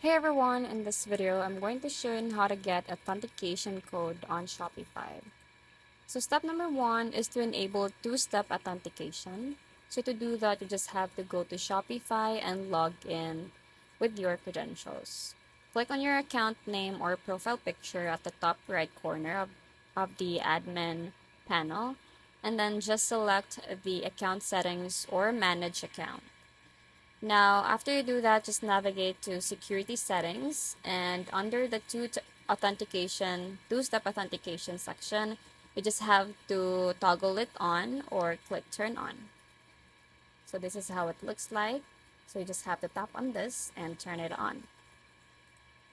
Hey everyone, in this video, I'm going to show you how to get authentication code on Shopify. So step number one is to enable two-step authentication. So to do that, you just have to go to Shopify and log in with your credentials. Click on your account name or profile picture at the top right corner of the admin panel, and then just select the account settings or manage account. Now, after you do that, just navigate to security settings, and under the two-step authentication section, you just have to toggle it on or click turn on. So this is how it looks like. So you just have to tap on this and turn it on.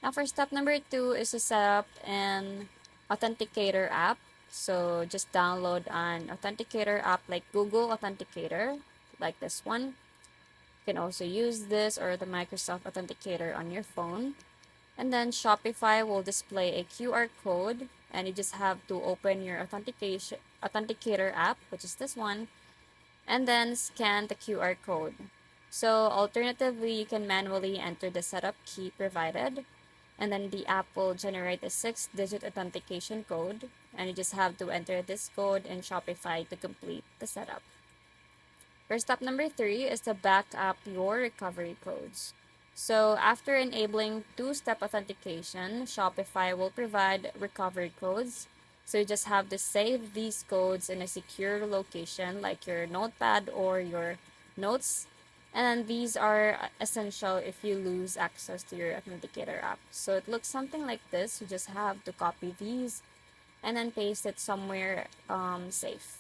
Now for step number two is to set up an authenticator app. So just download an authenticator app like Google Authenticator, like this one. You can also use this or the Microsoft Authenticator on your phone. And then Shopify will display a QR code, and you just have to open your authenticator app, which is this one, and then scan the QR code. So alternatively, you can manually enter the setup key provided, and then the app will generate a 6-digit authentication code, and you just have to enter this code in Shopify to complete the setup. For step number three is to back up your recovery codes. So after enabling two-step authentication, Shopify will provide recovery codes. So you just have to save these codes in a secure location like your notepad or your notes. And these are essential if you lose access to your authenticator app. So it looks something like this. You just have to copy these and then paste it somewhere safe.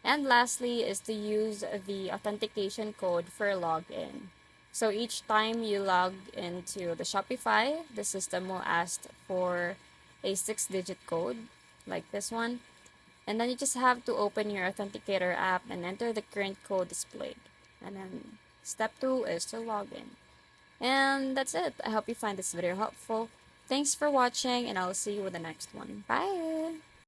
And lastly is to use the authentication code for login. So each time you log into the Shopify, the system will ask for a 6-digit code like this one. And then you just have to open your authenticator app and enter the current code displayed. And then step two is to log in. And that's it. I hope you find this video helpful. Thanks for watching, and I'll see you with the next one. Bye!